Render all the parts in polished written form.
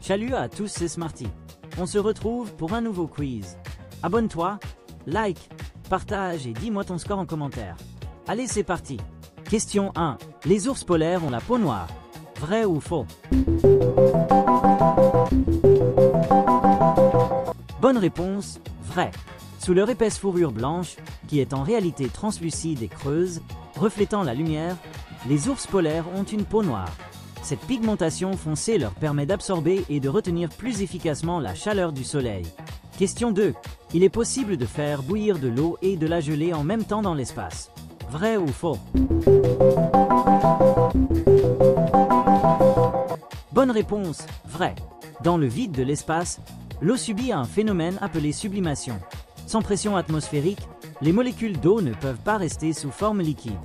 Salut à tous, c'est Smarty. On se retrouve pour un nouveau quiz. Abonne-toi, like, partage et dis-moi ton score en commentaire. Allez, c'est parti. Question 1. Les ours polaires ont la peau noire. Vrai ou faux? Bonne réponse, vrai. Sous leur épaisse fourrure blanche, qui est en réalité translucide et creuse, reflétant la lumière, les ours polaires ont une peau noire. Cette pigmentation foncée leur permet d'absorber et de retenir plus efficacement la chaleur du soleil. Question 2. Il est possible de faire bouillir de l'eau et de la gelée en même temps dans l'espace. Vrai ou faux? Bonne réponse, vrai. Dans le vide de l'espace, l'eau subit un phénomène appelé sublimation. Sans pression atmosphérique, les molécules d'eau ne peuvent pas rester sous forme liquide.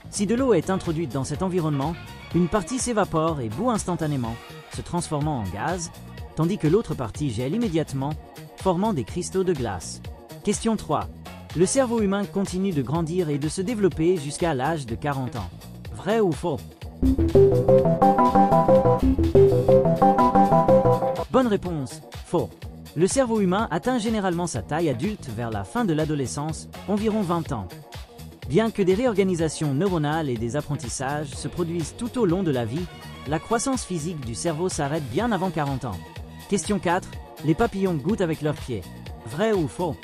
Si de l'eau est introduite dans cet environnement, une partie s'évapore et bout instantanément, se transformant en gaz, tandis que l'autre partie gèle immédiatement, formant des cristaux de glace. Question 3. Le cerveau humain continue de grandir et de se développer jusqu'à l'âge de 40 ans. Vrai ou faux? Bonne réponse, faux. Le cerveau humain atteint généralement sa taille adulte vers la fin de l'adolescence, environ 20 ans. Bien que des réorganisations neuronales et des apprentissages se produisent tout au long de la vie, la croissance physique du cerveau s'arrête bien avant 40 ans. Question 4. Les papillons goûtent avec leurs pieds. Vrai ou faux?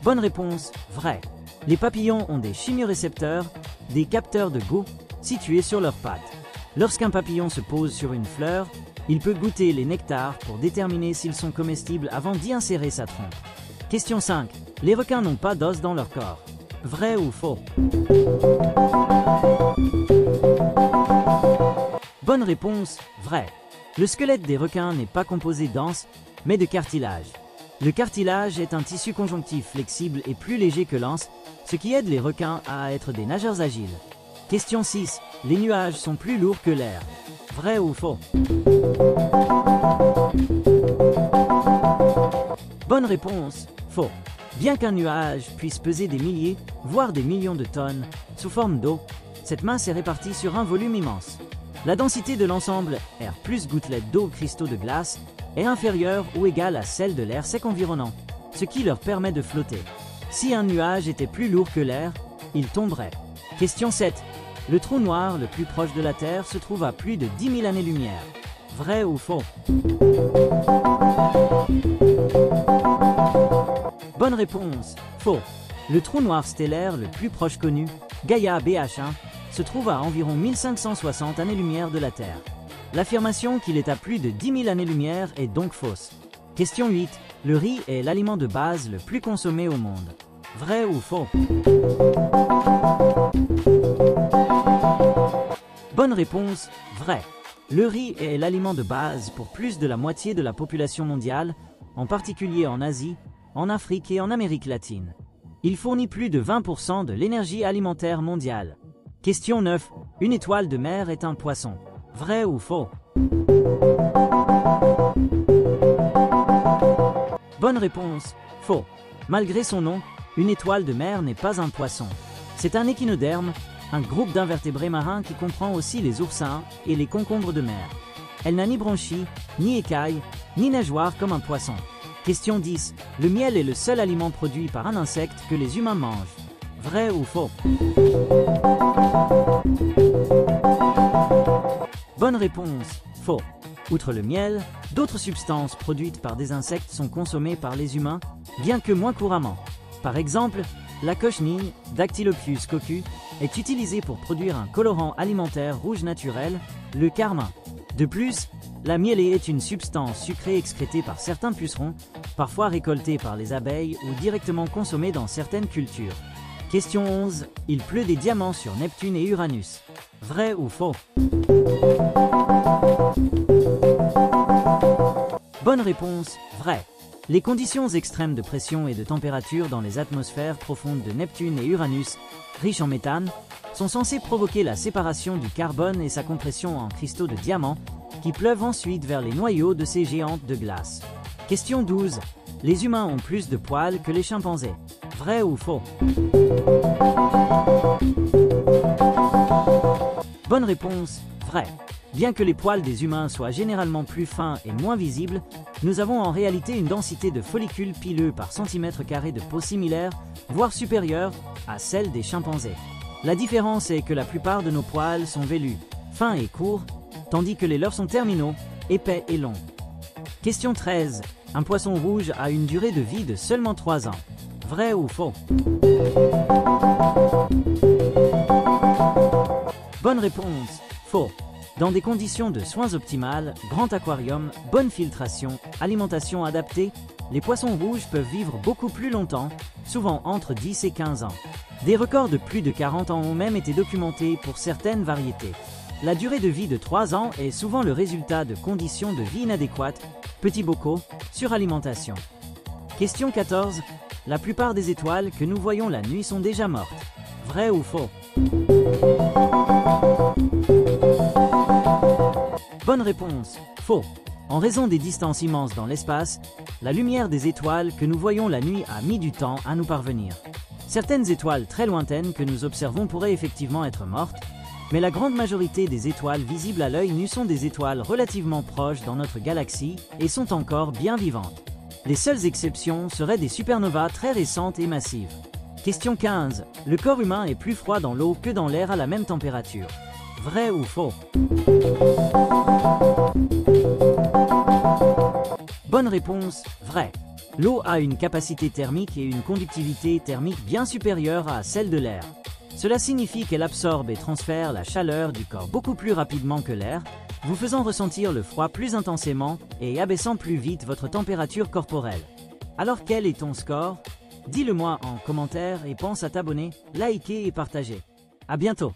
Bonne réponse, vrai. Les papillons ont des chimiorécepteurs, des capteurs de goût, situés sur leurs pattes. Lorsqu'un papillon se pose sur une fleur, il peut goûter les nectars pour déterminer s'ils sont comestibles avant d'y insérer sa trompe. Question 5. Les requins n'ont pas d'os dans leur corps. Vrai ou faux? Bonne réponse, vrai. Le squelette des requins n'est pas composé d'os, mais de cartilage. Le cartilage est un tissu conjonctif flexible et plus léger que l'os, ce qui aide les requins à être des nageurs agiles. Question 6. Les nuages sont plus lourds que l'air. Vrai ou faux? Bonne réponse, faux. Bien qu'un nuage puisse peser des milliers, voire des millions de tonnes, sous forme d'eau, cette masse est répartie sur un volume immense. La densité de l'ensemble, air plus gouttelettes d'eau cristaux de glace, est inférieure ou égale à celle de l'air sec environnant, ce qui leur permet de flotter. Si un nuage était plus lourd que l'air, il tomberait. Question 7. Le trou noir le plus proche de la Terre se trouve à plus de 10 000 années-lumière. Vrai ou faux? Bonne réponse, faux. Le trou noir stellaire le plus proche connu, Gaïa BH1, se trouve à environ 1560 années-lumière de la Terre. L'affirmation qu'il est à plus de 10 000 années-lumière est donc fausse. Question 8. Le riz est l'aliment de base le plus consommé au monde. Vrai ou faux? Bonne réponse, vrai. Le riz est l'aliment de base pour plus de la moitié de la population mondiale, en particulier en Asie, en Afrique et en Amérique latine. Il fournit plus de 20% de l'énergie alimentaire mondiale. Question 9. Une étoile de mer est un poisson. Vrai ou faux? Bonne réponse, faux. Malgré son nom, une étoile de mer n'est pas un poisson. C'est un échinoderme, un groupe d'invertébrés marins qui comprend aussi les oursins et les concombres de mer. Elle n'a ni branchies, ni écailles, ni nageoires comme un poisson. Question 10. Le miel est le seul aliment produit par un insecte que les humains mangent. Vrai ou faux? Bonne réponse, faux. Outre le miel, d'autres substances produites par des insectes sont consommées par les humains, bien que moins couramment. Par exemple, la cochenille, Dactylopus coccus, est utilisée pour produire un colorant alimentaire rouge naturel, le carmin. De plus, la mielée est une substance sucrée excrétée par certains pucerons, parfois récoltée par les abeilles ou directement consommée dans certaines cultures. Question 11. Il pleut des diamants sur Neptune et Uranus. Vrai ou faux? Bonne réponse, vrai. Les conditions extrêmes de pression et de température dans les atmosphères profondes de Neptune et Uranus, riches en méthane, sont censées provoquer la séparation du carbone et sa compression en cristaux de diamants, qui pleuvent ensuite vers les noyaux de ces géantes de glace. Question 12. Les humains ont plus de poils que les chimpanzés. Vrai ou faux? Bonne réponse, vrai. Bien que les poils des humains soient généralement plus fins et moins visibles, nous avons en réalité une densité de follicules pileux par centimètre carré de peau similaire, voire supérieure, à celle des chimpanzés. La différence est que la plupart de nos poils sont vélus, fins et courts, tandis que les leurs sont terminaux, épais et longs. Question 13. Un poisson rouge a une durée de vie de seulement 3 ans. Vrai ou faux? Bonne réponse, faux. Dans des conditions de soins optimales, grand aquarium, bonne filtration, alimentation adaptée, les poissons rouges peuvent vivre beaucoup plus longtemps, souvent entre 10 et 15 ans. Des records de plus de 40 ans ont même été documentés pour certaines variétés. La durée de vie de 3 ans est souvent le résultat de conditions de vie inadéquates, petits bocaux, suralimentation. Question 14. La plupart des étoiles que nous voyons la nuit sont déjà mortes. Vrai ou faux? Bonne réponse, faux. En raison des distances immenses dans l'espace, la lumière des étoiles que nous voyons la nuit a mis du temps à nous parvenir. Certaines étoiles très lointaines que nous observons pourraient effectivement être mortes, mais la grande majorité des étoiles visibles à l'œil nu sont des étoiles relativement proches dans notre galaxie et sont encore bien vivantes. Les seules exceptions seraient des supernovas très récentes et massives. Question 15. Le corps humain est plus froid dans l'eau que dans l'air à la même température. Vrai ou faux? Bonne réponse, vrai. L'eau a une capacité thermique et une conductivité thermique bien supérieure à celle de l'air. Cela signifie qu'elle absorbe et transfère la chaleur du corps beaucoup plus rapidement que l'air, vous faisant ressentir le froid plus intensément et abaissant plus vite votre température corporelle. Alors quel est ton score? Dis-le moi en commentaire et pense à t'abonner, liker et partager. À bientôt!